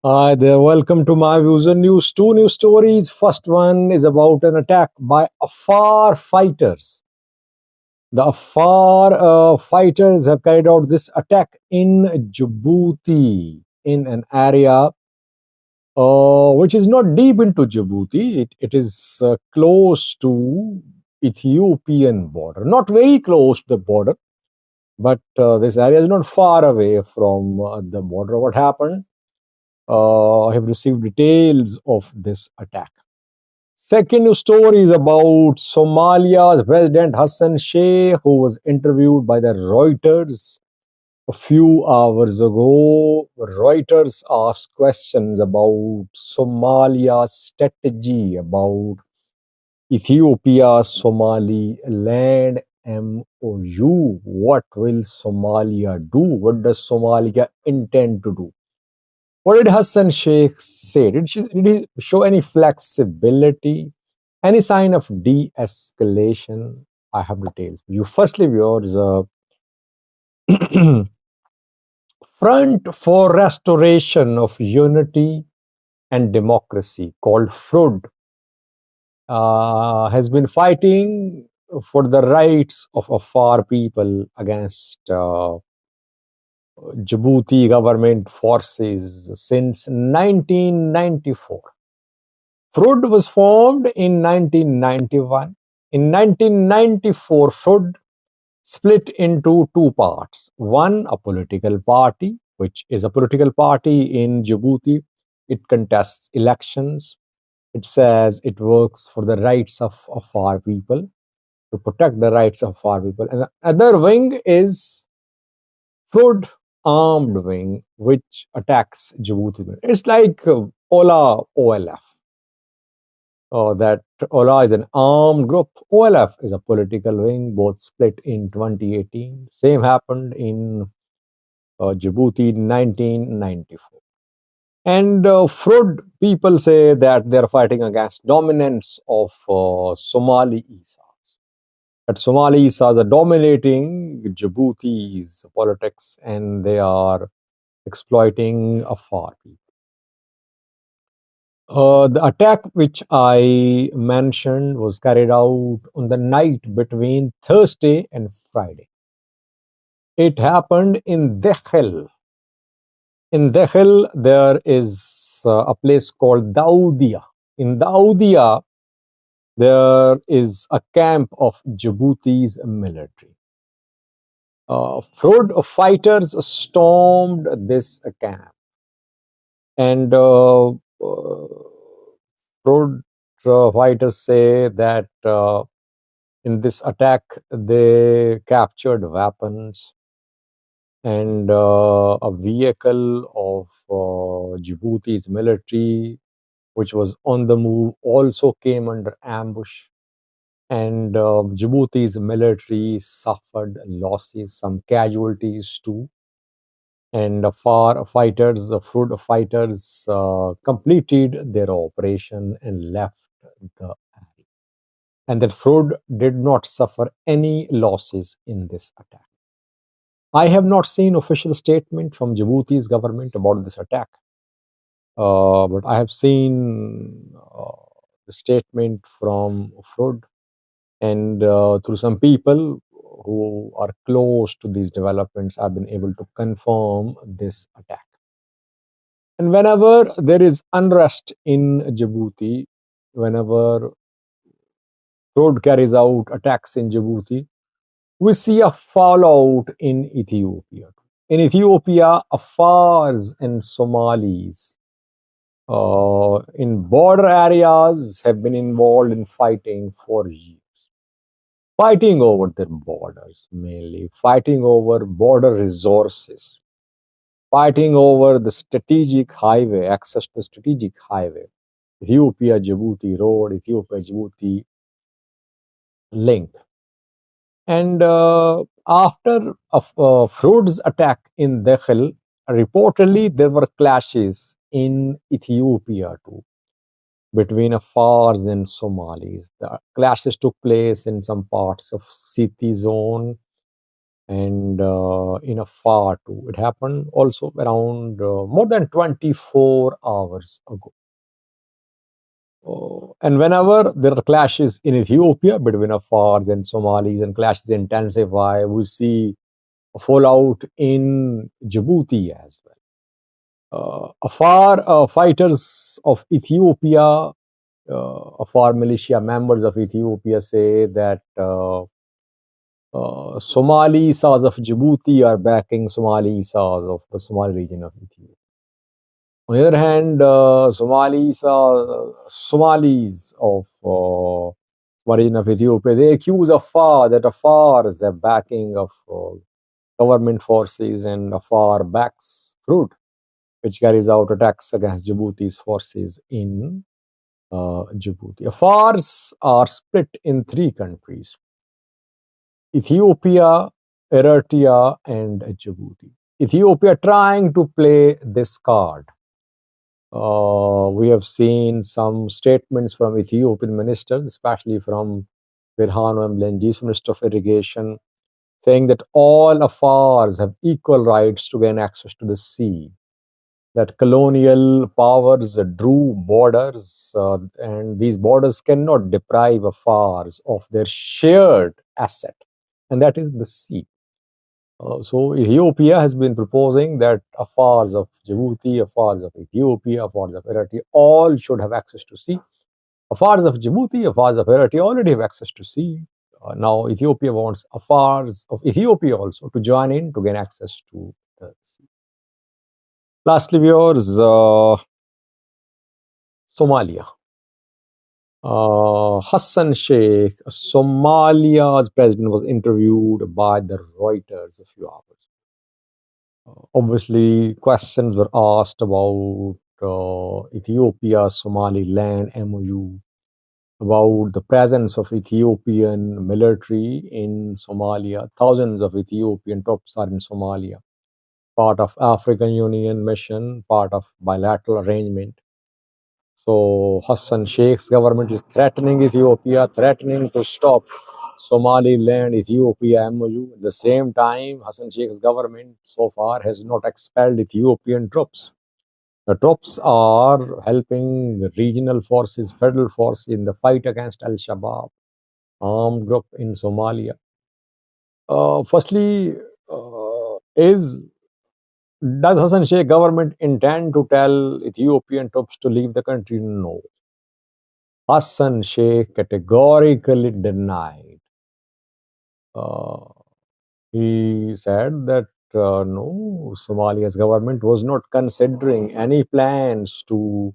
Hi there, welcome to my views and news. Two news stories. First one is about an attack by Afar fighters. The Afar fighters have carried out this attack in Djibouti, in an area which is not deep into Djibouti. It is close to Ethiopian border, not very close to the border, but this area is not far away from the border. What happened? I have received details of this attack. Second news story is about Somalia's President Hassan Sheikh, who was interviewed by the Reuters a few hours ago. Reuters asked questions about Somalia's strategy, about Ethiopia's Somaliland MOU. What will Somalia do? What does Somalia intend to do? What did Hassan Sheikh say? Did he show any flexibility, any sign of de-escalation? I have details. You firstly, viewers, Front for Restoration of Unity and Democracy, called FROD, has been fighting for the rights of Afar people against Djibouti government forces since 1994. FROD was formed in 1991. In 1994, FROD split into two parts. One, a political party, which is a political party in Djibouti. It contests elections. It says it works for the rights of our people, to protect the rights of our people. And the other wing is FROD armed wing, which attacks Djibouti. It's like Ola OLF. That Ola is an armed group. OLF is a political wing, both split in 2018. Same happened in Djibouti in 1994. And FROD people say that they're fighting against dominance of Somali Isas. That Somali Isas are dominating Djibouti's politics and they are exploiting Afar people. The attack which I mentioned was carried out on the night between Thursday and Friday. It happened in Dekhel. In Dekhel, there is a place called Daudia. In Daudia, there is a camp of Djibouti's military. FROD fighters stormed this camp. And FROD fighters say that in this attack, they captured weapons and a vehicle of Djibouti's military, which was on the move, also came under ambush. And Djibouti's military suffered losses, some casualties too. And Afar fighters, the FROD fighters, completed their operation and left the area. And that FROD did not suffer any losses in this attack. I have not seen official statement from Djibouti's government about this attack, but I have seen the statement from FROD and through some people who are close to these developments, I've been able to confirm this attack. And whenever there is unrest in Djibouti, whenever FROD carries out attacks in Djibouti, we see a fallout in Ethiopia. In Ethiopia, Afars and Somalis in border areas have been involved in fighting for years. Fighting over their borders, mainly. Fighting over border resources. Fighting over the strategic highway, access to the strategic highway. Ethiopia-Djibouti road, Ethiopia-Djibouti link. And after FROD's attack in Dekhel, reportedly there were clashes in Ethiopia too, between Afars and Somalis. The clashes took place in some parts of Siti zone, and in Afar too. It happened also around more than 24 hours ago. And whenever there are clashes in Ethiopia between Afars and Somalis and clashes intensify, we see a fallout in Djibouti as well. Afar fighters of Ethiopia, Afar militia members of Ethiopia say that Somali Saz of Djibouti are backing Somali Saz of the Somali region of Ethiopia. On the other hand, Somalis of region of Ethiopia, they accuse Afar that Afar is a backing of government forces and Afar backs Fruit, which carries out attacks against Djibouti's forces in Djibouti. Afars are split in three countries: Ethiopia, Eritrea, and Djibouti. Ethiopia trying to play this card. We have seen some statements from Ethiopian ministers, especially from Birhanu Mlengi's Minister of Irrigation, saying that all Afars have equal rights to gain access to the sea, that colonial powers drew borders, and these borders cannot deprive Afars of their shared asset, and that is the sea. So Ethiopia has been proposing that Afars of Djibouti, Afars of Ethiopia, Afars of Eritrea, all should have access to sea. Afars of Djibouti, Afars of Eritrea already have access to sea. Now Ethiopia wants Afars of Ethiopia also to join in to gain access to the sea. Lastly, viewers, Somalia. Hassan Sheikh, Somalia's president, was interviewed by the Reuters a few hours. Obviously, questions were asked about Ethiopia Somaliland MOU, about the presence of Ethiopian military in Somalia. Thousands of Ethiopian troops are in Somalia, part of African Union mission, part of bilateral arrangement. So Hassan Sheikh's government is threatening Ethiopia, threatening to stop Somaliland Ethiopia MOU. At the same time, Hassan Sheikh's government so far has not expelled Ethiopian troops. The troops are helping the regional forces, federal forces in the fight against Al-Shabaab, armed group in Somalia. Firstly, does Hassan Sheikh government intend to tell Ethiopian troops to leave the country? No. Hassan Sheikh categorically denied. He said that no, Somalia's government was not considering any plans to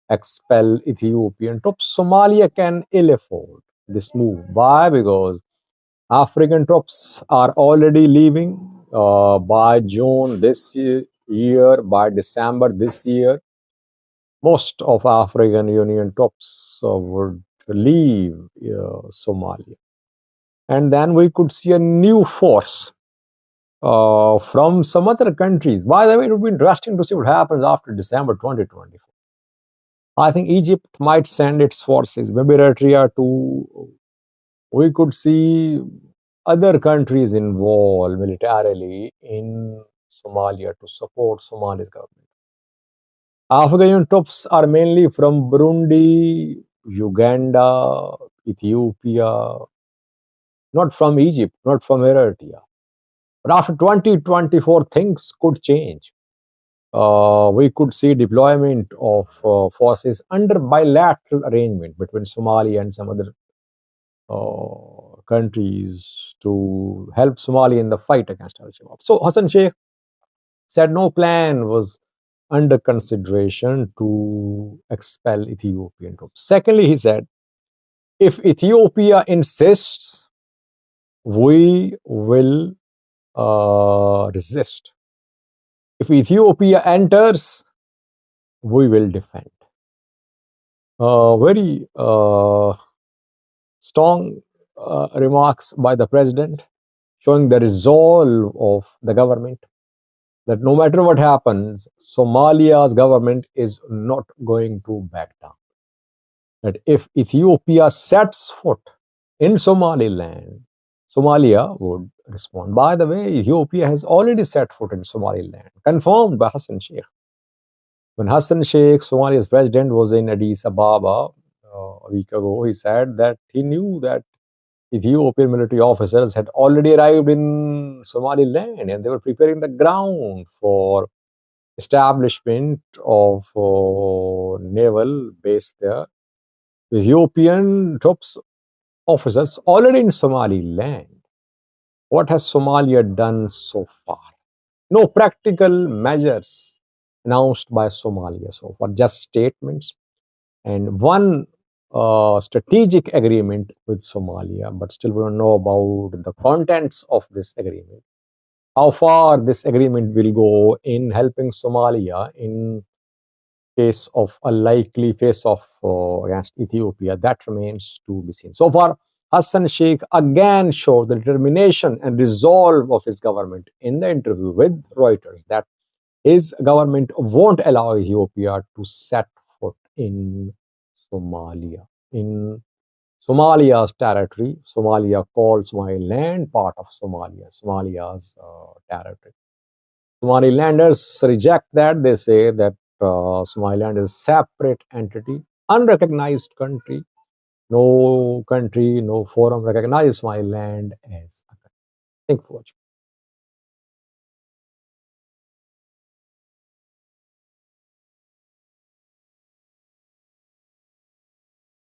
expel Ethiopian troops. Somalia can ill afford this move. Why? Because African troops are already leaving by June this year, by December this year. Most of African Union troops would leave Somalia. And then we could see a new force from some other countries. By the way, it would be interesting to see what happens after December 2024. I think Egypt might send its forces, maybe Eritrea too. We could see other countries involved militarily in Somalia to support Somalia's government. African troops are mainly from Burundi, Uganda, Ethiopia, not from Egypt, not from Eritrea. But after 2024, things could change. We could see deployment of forces under bilateral arrangement between Somalia and some other countries to help Somalia in the fight against Al-Shabaab. So Hassan Sheikh said no plan was under consideration to expel Ethiopian troops. Secondly, he said, if Ethiopia insists, we will resist. If Ethiopia enters, we will defend. Very strong remarks by the president, showing the resolve of the government that no matter what happens, Somalia's government is not going to back down. That if Ethiopia sets foot in Somaliland, Somalia would respond. By the way, Ethiopia has already set foot in Somaliland, confirmed by Hassan Sheikh. When Hassan Sheikh, Somalia's president, was in Addis Ababa a week ago, he said that he knew that Ethiopian military officers had already arrived in Somaliland and they were preparing the ground for establishment of naval base there. Ethiopian troops officers already in Somaliland. What has Somalia done so far? No practical measures announced by Somalia so far, just statements and one strategic agreement with Somalia, but still we don't know about the contents of this agreement. How far this agreement will go in helping Somalia in case of a likely face-off against Ethiopia, that remains to be seen. So far, Hassan Sheikh again showed the determination and resolve of his government in the interview with Reuters that his government won't allow Ethiopia to set foot in Somalia. In Somalia's territory, Somalia called Somaliland part of Somalia, Somalia's territory. Somalilanders reject that. They say that Somaliland is a separate entity, unrecognized country. No country, no forum recognizes Somaliland as a country. Thank you for watching.